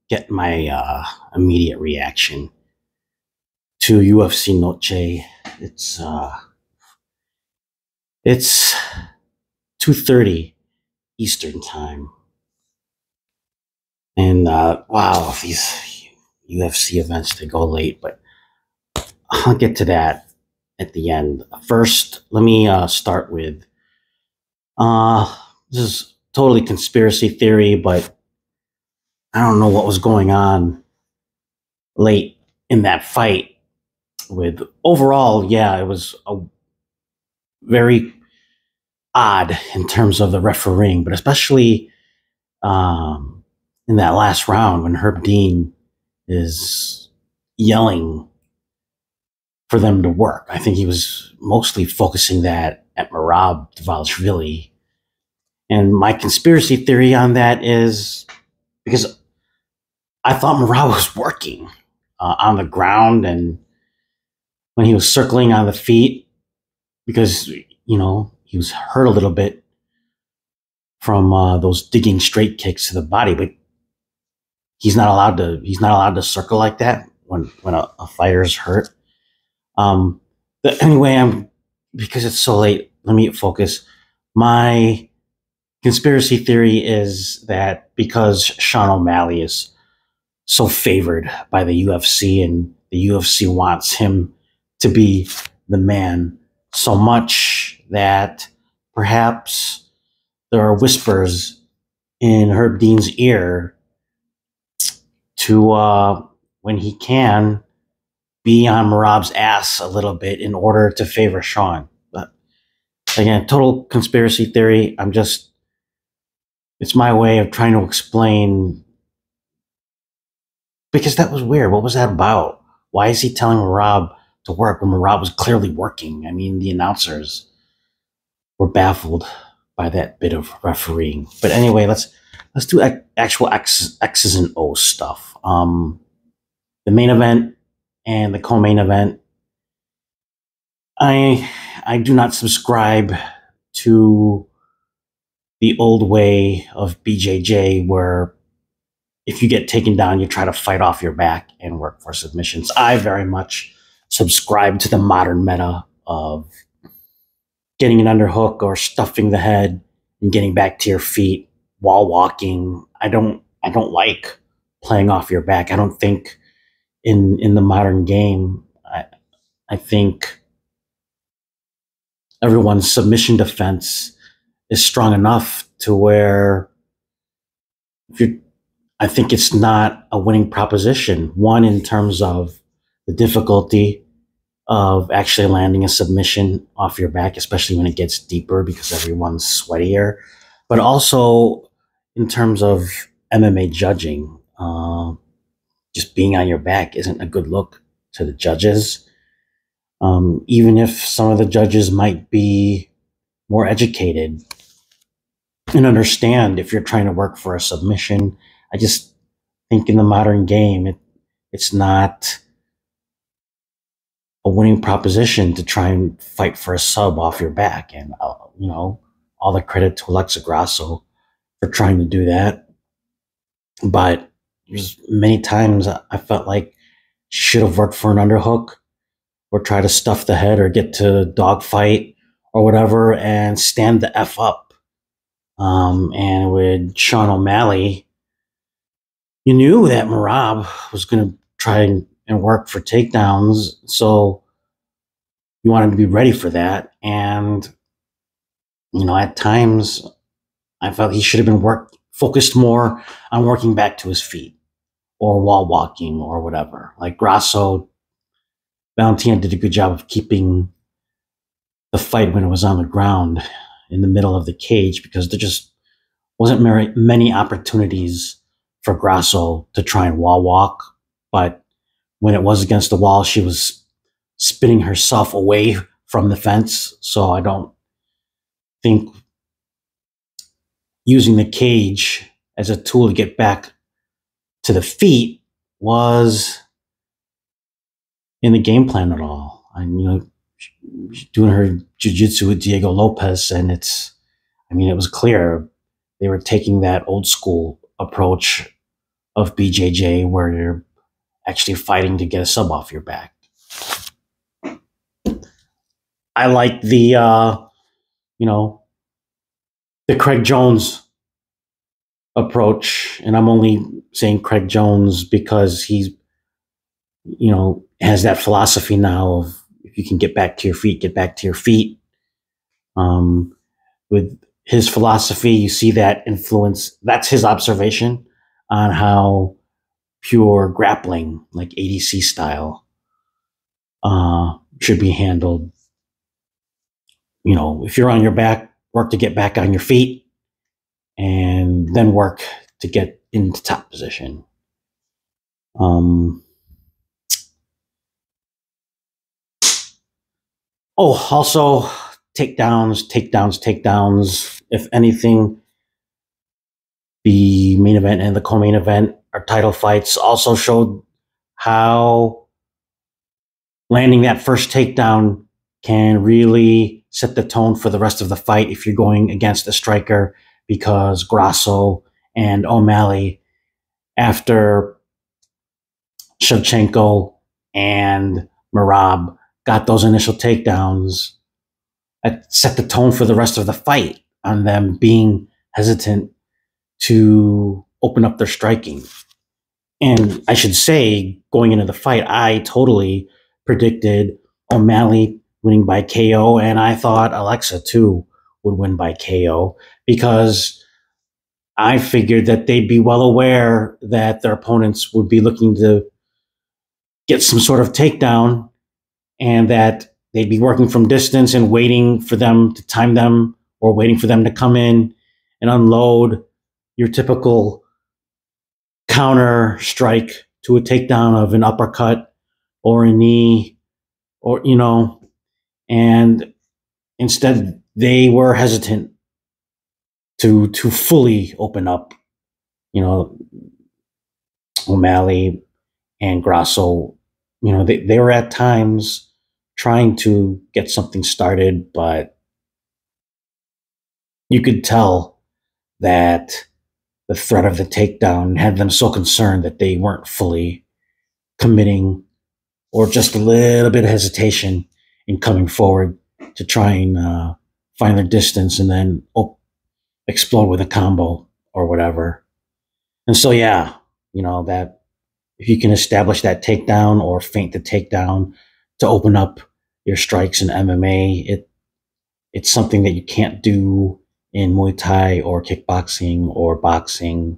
get my immediate reaction to UFC Noche. It's uh, it's 2:30 Eastern time, and wow, these UFC events they go late, but I'll get to that at the end. First, let me start with uh, this is totally conspiracy theory, but I don't know what was going on late in that fight. With overall, yeah, it was a very odd in terms of the refereeing, but especially in that last round when Herb Dean is yelling for them to work. I think he was mostly focusing that at Merab Dvalishvili. And my conspiracy theory on that is because I thought Merab was working on the ground and when he was circling on the feet because, he was hurt a little bit from those digging straight kicks to the body, but he's not allowed to circle like that when a fighter's hurt. But anyway, because it's so late. Let me focus. My conspiracy theory is that because Sean O'Malley is so favored by the UFC and the UFC wants him to be the man so much that perhaps there are whispers in Herb Dean's ear to when he can be on Marab's ass a little bit in order to favor Sean. But again, total conspiracy theory. It's my way of trying to explain because that was weird. What was that about? Why is he telling Merab to work when Merab was clearly working? I mean, the announcers were baffled by that bit of refereeing. But anyway, let's do actual X's and O's stuff. The main event and the co-main event. I do not subscribe to the old way of BJJ where if you get taken down, you try to fight off your back and work for submissions. I very much subscribe to the modern meta of getting an underhook or stuffing the head and getting back to your feet while walking. I don't like playing off your back. I don't think in the modern game, I think everyone's submission defense is strong enough to where if you're I think it's not a winning proposition. One, in terms of the difficulty of actually landing a submission off your back, especially when it gets deeper because everyone's sweatier, but also in terms of MMA judging. Just being on your back isn't a good look to the judges. Even if some of the judges might be more educated and understand if you're trying to work for a submission. I just think in the modern game, it's not a winning proposition to try and fight for a sub off your back. And, all the credit to Alexa Grasso for trying to do that. But there's many times I felt like she should have worked for an underhook or try to stuff the head or get to dogfight or whatever and stand the F up. And with Sean O'Malley, you knew that Merab was going to try and work for takedowns, so you wanted to be ready for that. And at times, I felt he should have been focused more on working back to his feet or while walking or whatever. Like Grasso, Valentina did a good job of keeping the fight when it was on the ground in the middle of the cage because there just wasn't many opportunities for Grasso to try and wall walk. But when it was against the wall, she was spinning herself away from the fence. So I don't think using the cage as a tool to get back to the feet was in the game plan at all. And, doing her jiu-jitsu with Diego Lopez, and it was clear they were taking that old school approach of BJJ where you're actually fighting to get a sub off your back. I like the the Craig Jones approach, and I'm only saying Craig Jones because he's has that philosophy now of if you can get back to your feet, get back to your feet. With his philosophy, you see that influence. That's his observation on how pure grappling, like ADC style, should be handled. If you're on your back, work to get back on your feet, and then work to get into top position. Also takedowns. If anything, the main event and the co-main event, our title fights, also showed how landing that first takedown can really set the tone for the rest of the fight if you're going against a striker, because Grasso and O'Malley, after Shevchenko and Merab got those initial takedowns, it set the tone for the rest of the fight on them being hesitant to open up their striking. And I should say, going into the fight, I totally predicted O'Malley winning by KO, and I thought Alexa too would win by KO, because I figured that they'd be well aware that their opponents would be looking to get some sort of takedown, and that they'd be working from distance and waiting for them to time them, or waiting for them to come in and unload your typical counter strike to a takedown of an uppercut or a knee, or and instead they were hesitant to fully open up. O'Malley and Grasso, they were at times trying to get something started, but you could tell that the threat of the takedown had them so concerned that they weren't fully committing, or just a little bit of hesitation in coming forward to try and find their distance and then explode with a combo or whatever. And so, that if you can establish that takedown or feint the takedown to open up your strikes in MMA, it's something that you can't do in Muay Thai or kickboxing or boxing.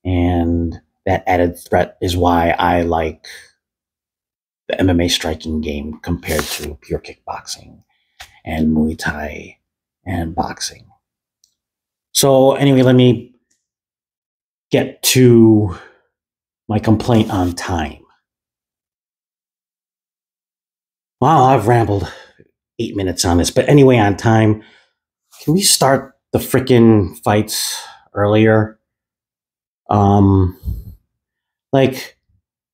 And that added threat is why I like the MMA striking game compared to pure kickboxing and Muay Thai and boxing. So anyway, let me get to my complaint on time. Wow, I've rambled 8 minutes on this, but anyway, on time. Can we start the freaking fights earlier? Like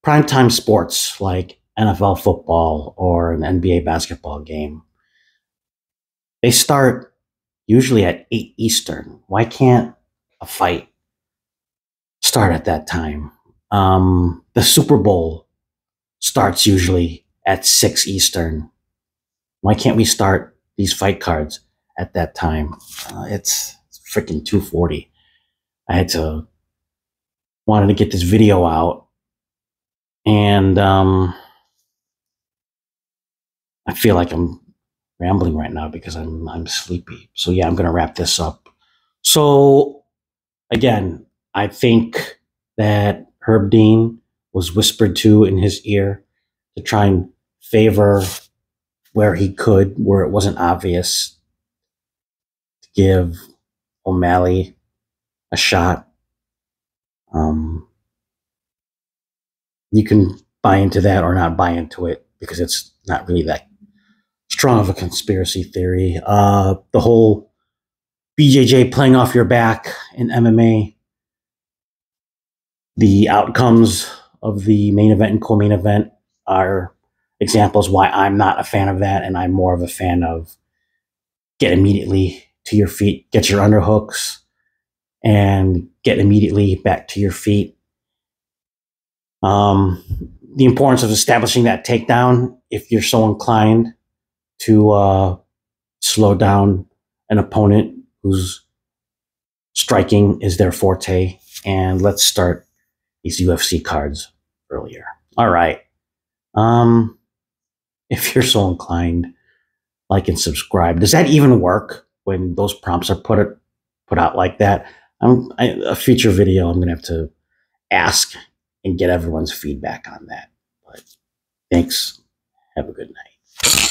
primetime sports, like NFL football or an NBA basketball game, they start usually at 8 Eastern. Why can't a fight start at that time? The Super Bowl starts usually at 6 Eastern. Why can't we start these fight cards at that time? It's freaking 2:40. I wanted to get this video out, and I feel like I'm rambling right now because I'm sleepy. So yeah, I'm gonna wrap this up. So again, I think that Herb Dean was whispered to in his ear to try and favor where he could, where it wasn't obvious, to give O'Malley a shot. You can buy into that or not buy into it, because it's not really that strong of a conspiracy theory. The whole BJJ playing off your back in MMA, the outcomes of the main event and co-main event are examples why I'm not a fan of that, and I'm more of a fan of get immediately to your feet, get your underhooks, and get immediately back to your feet. Um, the importance of establishing that takedown if you're so inclined to slow down an opponent whose striking is their forte. And let's start these UFC cards earlier. All right. Um, if you're so inclined, like and subscribe. Does that even work when those prompts are put out like that? A future video, I'm gonna have to ask and get everyone's feedback on that. But thanks. Have a good night.